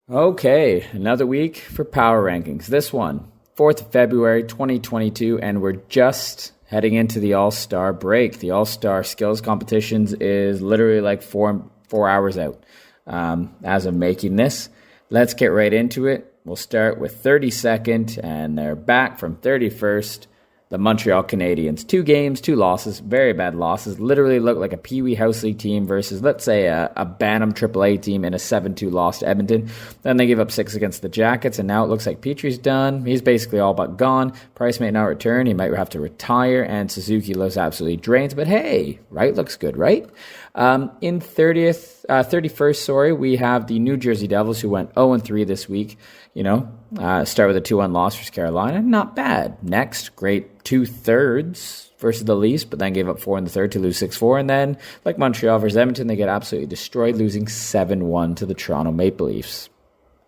Okay, another week for Power Rankings. This one, 4th of February 2022, and we're just heading into the All-Star break. The All-Star skills competitions is literally like four hours out as of making this. Let's get right into it. We'll start with 32nd, and they're back from 31st. The Montreal Canadiens. 2 games, 2 losses, very bad losses. Literally look like a Pee Wee House League team versus, let's say, a Bantam AAA team in a 7-2 loss to Edmonton. Then they give up 6 against the Jackets, and now it looks like Petry's done. He's basically all but gone. Price may not return. He might have to retire, and Suzuki looks absolutely drained. But hey, right looks good, right? In 31st, we have the New Jersey Devils, who went 0-3 this week. Start with a 2-1 loss versus Carolina. Not bad. Next, great 2/3 versus the Leafs, but then gave up 4 in the third to lose 6-4. And then, like Montreal versus Edmonton, they get absolutely destroyed, losing 7-1 to the Toronto Maple Leafs.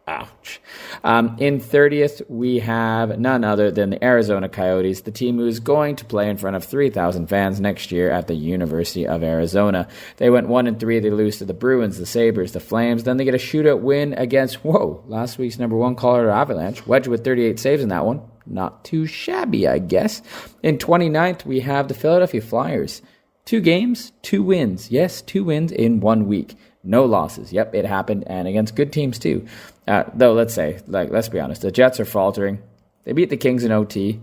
Ouch. In 30th, we have none other than the Arizona Coyotes, the team who is going to play in front of 3,000 fans next year at the University of Arizona. They went 1-3. They lose to the Bruins, the Sabres, the Flames. Then they get a shootout win against, last week's number 1 Colorado Avalanche. Wedge with 38 saves in that one. Not too shabby, I guess. In 29th, we have the Philadelphia Flyers. 2 games, 2 wins. Yes, 2 wins in 1 week. No losses. Yep, it happened, and against good teams too. Though, let's be honest, the Jets are faltering. They beat the Kings in OT.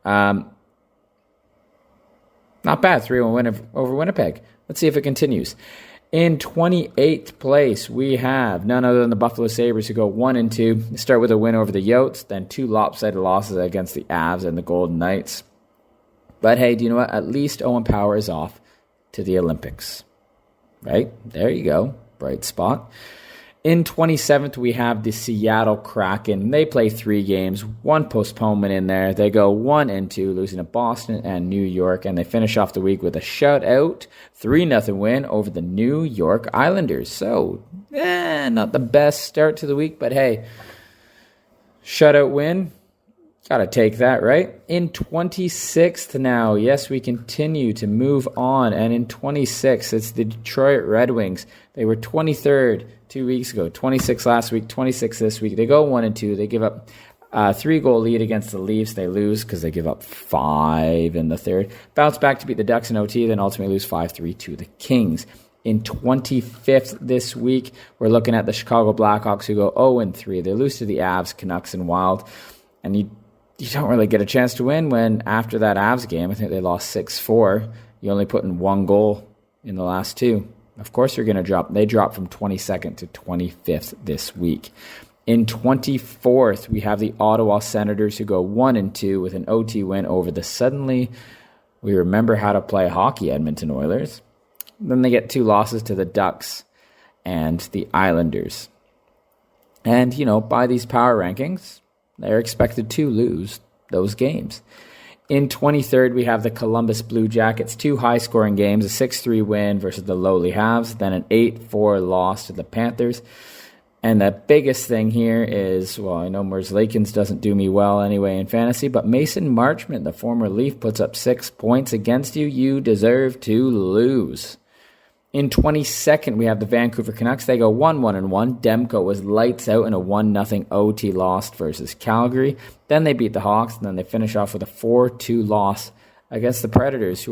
Not bad, 3-1 win over Winnipeg. Let's see if it continues. In 28th place, we have none other than the Buffalo Sabres, who go 1-2. They start with a win over the Yotes, then 2 lopsided losses against the Avs and the Golden Knights. But hey, do you know what? At least Owen Power is off to the Olympics. Right? There you go. Bright spot. In 27th, we have the Seattle Kraken. They play 3 games, 1 postponement in there. They go 1-2, losing to Boston and New York, and they finish off the week with a shutout 3-0 win over the New York Islanders. So, not the best start to the week, but hey, shutout win. Gotta take that, right? In 26th now, yes, we continue to move on. And in 26th, it's the Detroit Red Wings. They were 23rd 2 weeks ago, 26th last week, 26th this week. They go 1-2. They give up a 3-goal lead against the Leafs. They lose because they give up 5 in the third. Bounce back to beat the Ducks in OT, then ultimately lose 5-3 to the Kings. In 25th this week, we're looking at the Chicago Blackhawks, who go 0-3. They lose to the Avs, Canucks, and Wild. And you don't really get a chance to win when after that Avs game, I think they lost 6-4, you only put in 1 goal in the last 2. Of course you're going to drop. They drop from 22nd to 25th this week. In 24th, we have the Ottawa Senators, who go 1-2 with an OT win over the suddenly we remember how to play hockey Edmonton Oilers. Then they get 2 losses to the Ducks and the Islanders. And, by these power rankings, they're expected to lose those games. In 23rd, we have the Columbus Blue Jackets. 2 high-scoring games, a 6-3 win versus the lowly Habs, then an 8-4 loss to the Panthers. And the biggest thing here is, I know Merzlikins doesn't do me well anyway in fantasy, but Mason Marchment, the former Leaf, puts up 6 points against you. You deserve to lose. In 22nd, we have the Vancouver Canucks. They go 1-1-1. Demko was lights out in a 1-0 OT loss versus Calgary. Then they beat the Hawks, and then they finish off with a 4-2 loss against the Predators,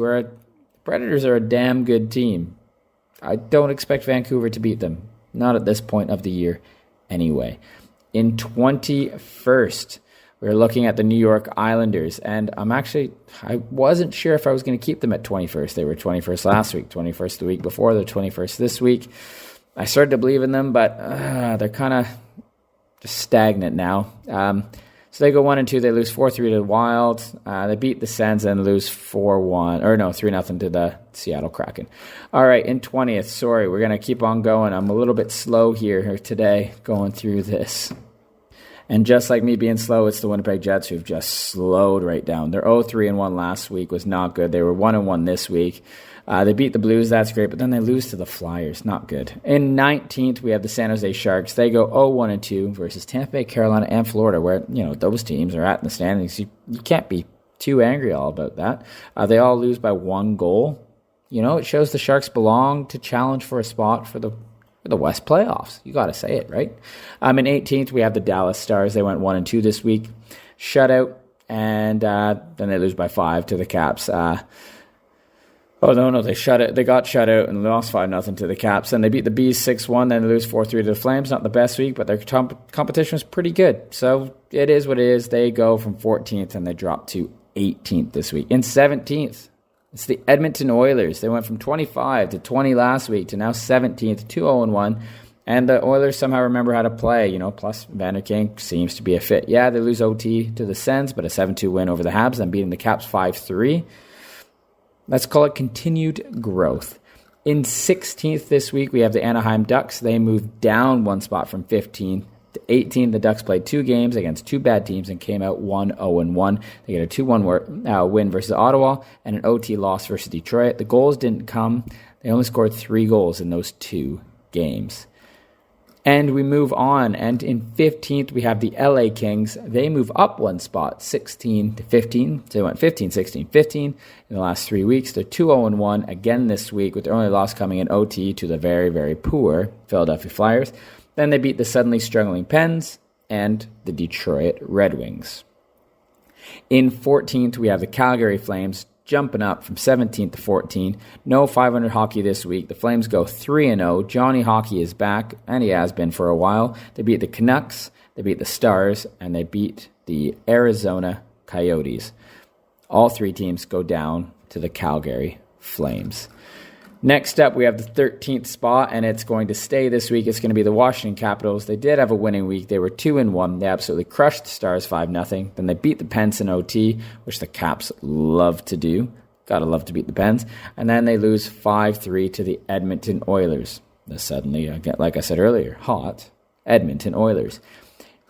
Predators are a damn good team. I don't expect Vancouver to beat them. Not at this point of the year anyway. In 21st, we're looking at the New York Islanders, and I wasn't sure if I was going to keep them at 21st. They were 21st last week, 21st the week before, they're 21st this week. I started to believe in them, but they're kind of just stagnant now. So they go 1-2, they lose 4-3 to the Wild. They beat the Sens and lose 3-0 to the Seattle Kraken. All right, in 20th, we're going to keep on going. I'm a little bit slow here today going through this. And just like me being slow, it's the Winnipeg Jets who've just slowed right down. Their 0-3-1 last week was not good. They were 1-1 this week. They beat the Blues, that's great, but then they lose to the Flyers, not good. In 19th, we have the San Jose Sharks. They go 0-1-2 versus Tampa Bay, Carolina, and Florida, where those teams are at in the standings. You can't be too angry all about that. They all lose by 1 goal. It shows the Sharks belong to challenge for a spot for the for the West playoffs. You got to say it, right? In 18th, we have the Dallas Stars. They went 1-2 this week. Shutout, and then they lose by 5 to the Caps. They got shut out and lost 5-0 to the Caps. And they beat the Bees 6-1, then they lose 4-3 to the Flames. Not the best week, but their competition was pretty good. So it is what it is. They go from 14th and they drop to 18th this week. In 17th, it's the Edmonton Oilers. They went from 25 to 20 last week to now 17th, 2-0-1. And the Oilers somehow remember how to play, plus Vander King seems to be a fit. Yeah, they lose OT to the Sens, but a 7-2 win over the Habs, then beating the Caps 5-3. Let's call it continued growth. In 16th this week, we have the Anaheim Ducks. They moved down one spot from 15 to 18. The Ducks played 2 games against 2 bad teams and came out 1-0-1. They get a 2-1 win versus Ottawa and an OT loss versus Detroit. The goals didn't come. They only scored 3 goals in those 2 games. And we move on, and in 15th, we have the LA Kings. They move up one spot, 16 to 15. So they went 15, 16, 15 in the last 3 weeks. They're 2-0-1 again this week, with their only loss coming in OT to the very, very poor Philadelphia Flyers. Then they beat the suddenly struggling Pens and the Detroit Red Wings. In 14th, we have the Calgary Flames, jumping up from 17th to 14. No 500 hockey this week. The Flames go 3-0. Johnny Hockey is back, and he has been for a while. They beat the Canucks, they beat the Stars, and they beat the Arizona Coyotes. All 3 teams go down to the Calgary Flames. Next up, we have the 13th spot, and it's going to stay this week. It's going to be the Washington Capitals. They did have a winning week. They were 2-1. They absolutely crushed the Stars 5-0. Then they beat the Pens in OT, which the Caps love to do. Gotta love to beat the Pens. And then they lose 5-3 to the Edmonton Oilers. Suddenly, like I said earlier, hot Edmonton Oilers.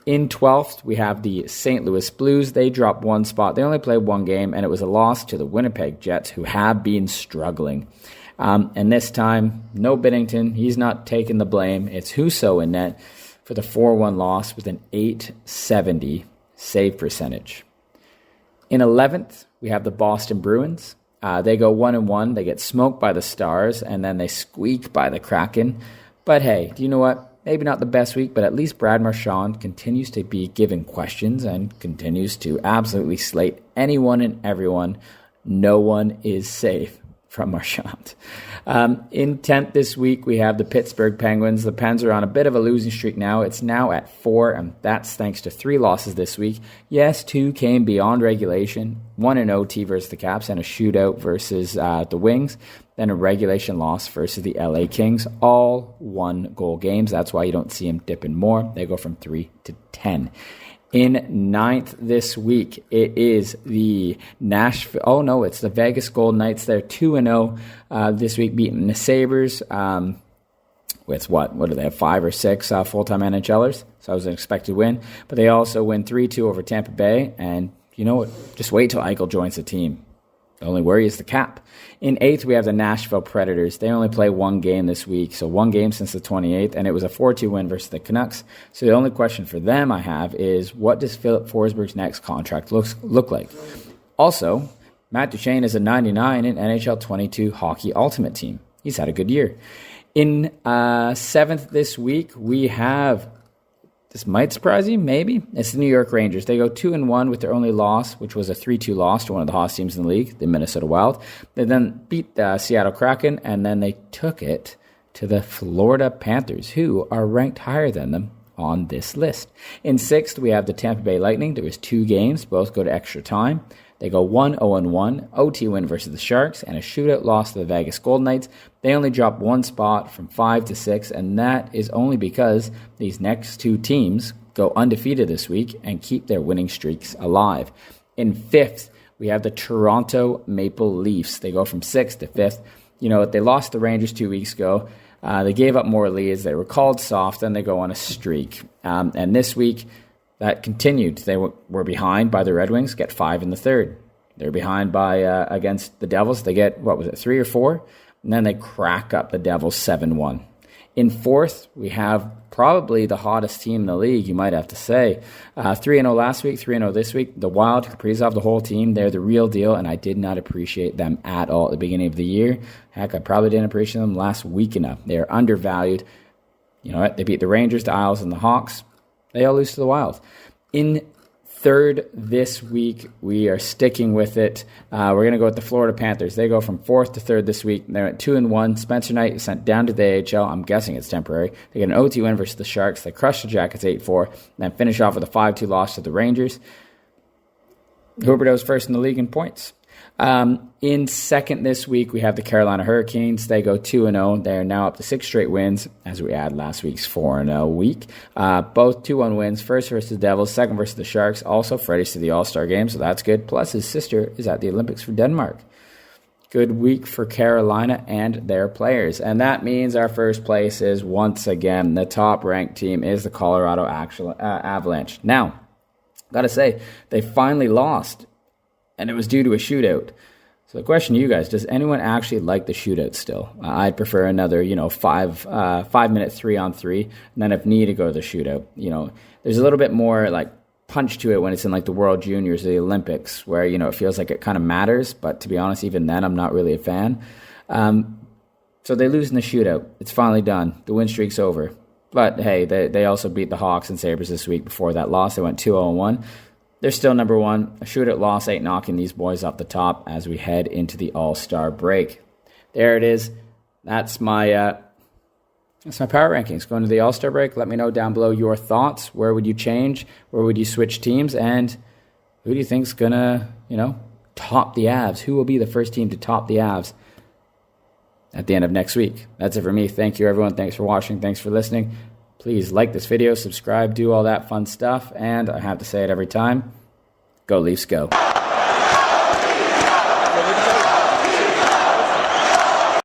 In 12th, we have the St. Louis Blues. They dropped one spot. They only played 1 game, and it was a loss to the Winnipeg Jets, who have been struggling. And this time, no Binnington. He's not taking the blame. It's Husso in net for the 4-1 loss with an .870 save percentage. In 11th, we have the Boston Bruins. They go 1-1. They get smoked by the Stars, and then they squeak by the Kraken. But hey, do you know what? Maybe not the best week, but at least Brad Marchand continues to be given questions and continues to absolutely slate anyone and everyone. No one is safe from Marchand. In 10th this week, we have the Pittsburgh Penguins. The Pens are on a bit of a losing streak now. It's now at 4, and that's thanks to 3 losses this week. Yes, 2 came beyond regulation. 1 in OT versus the Caps and a shootout versus the Wings. Then a regulation loss versus the LA Kings. All 1-goal games. That's why you don't see them dipping more. They go from 3 to 10. In 9th this week, it is the it's the Vegas Golden Knights. They're 2-0 this week, beating the Sabres with what do they have, 5 or 6 full-time NHLers? So it was an expected win. But they also win 3-2 over Tampa Bay. And you know what? Just wait till Eichel joins the team. The only worry is the cap. In 8th, we have the Nashville Predators. They only play 1 game this week, so 1 game since the 28th, and it was a 4-2 win versus the Canucks. So the only question for them I have is, what does Philip Forsberg's next contract look like? Also, Matt Duchene is a 99 in NHL 22 Hockey Ultimate Team. He's had a good year. In 7th this week, we have... This might surprise you, maybe. It's the New York Rangers. They go 2-1 with their only loss, which was a 3-2 loss to one of the hottest teams in the league, the Minnesota Wild. They then beat the Seattle Kraken, and then they took it to the Florida Panthers, who are ranked higher than them on this list. In 6th, we have the Tampa Bay Lightning. There was 2 games. Both go to extra time. They go 1-0-1, OT win versus the Sharks, and a shootout loss to the Vegas Golden Knights. They only drop 1 spot from 5 to 6, and that is only because these next 2 teams go undefeated this week and keep their winning streaks alive. In 5th, we have the Toronto Maple Leafs. They go from 6th to 5th. You know, they lost the Rangers 2 weeks ago. They gave up more leads. They were called soft, and they go on a streak. And this week... that continued. They were behind by the Red Wings, get 5 in the 3rd. They're behind by against the Devils. They get, 3 or 4? And then they crack up the Devils 7-1. In 4th, we have probably the hottest team in the league, you might have to say. 3-0 last week, 3-0 this week. The Wild, Kaprizov, the whole team, they're the real deal, and I did not appreciate them at all at the beginning of the year. Heck, I probably didn't appreciate them last week enough. They are undervalued. You know what? They beat the Rangers, the Isles, and the Hawks. They all lose to the Wild. In third this week, we are sticking with it. We're going to go with the Florida Panthers. They go from fourth to third this week. They're at 2-1. Spencer Knight is sent down to the AHL. I'm guessing it's temporary. They get an OT win versus the Sharks. They crush the Jackets 8-4, and then finish off with a 5-2 loss to the Rangers. Huberdeau's first in the league in points. In second this week, we have the Carolina Hurricanes. They go 2-0. They are now up to 6 straight wins as we add last week's 4-0 week. Both 2-1 wins. First versus the Devils, second versus the Sharks. Also, Freddie's to the All-Star game, so that's good. Plus, his sister is at the Olympics for Denmark. Good week for Carolina and their players. And that means our first place is, once again, the top-ranked team is the Colorado Avalanche. Now, got to say, they finally lost, and it was due to a shootout. So the question to you guys, does anyone actually like the shootout still? I'd prefer another, 5-minute 3-on-3, and then if needed, go to the shootout. There's a little bit more like punch to it when it's in like the World Juniors or the Olympics, where, it feels like it kind of matters. But to be honest, even then, I'm not really a fan. So they lose in the shootout. It's finally done. The win streak's over. But hey, they also beat the Hawks and Sabres this week before that loss. They went 2-0-1. They're still number one. A shootout loss ain't knocking these boys off the top as we head into the All-Star break. There it is. That's my power rankings. Going to the All-Star break. Let me know down below your thoughts. Where would you change? Where would you switch teams? And who do you think's gonna, top the Avs? Who will be the first team to top the Avs at the end of next week? That's it for me. Thank you, everyone. Thanks for watching. Thanks for listening. Please like this video, subscribe, do all that fun stuff. And I have to say it every time, go Leafs, go.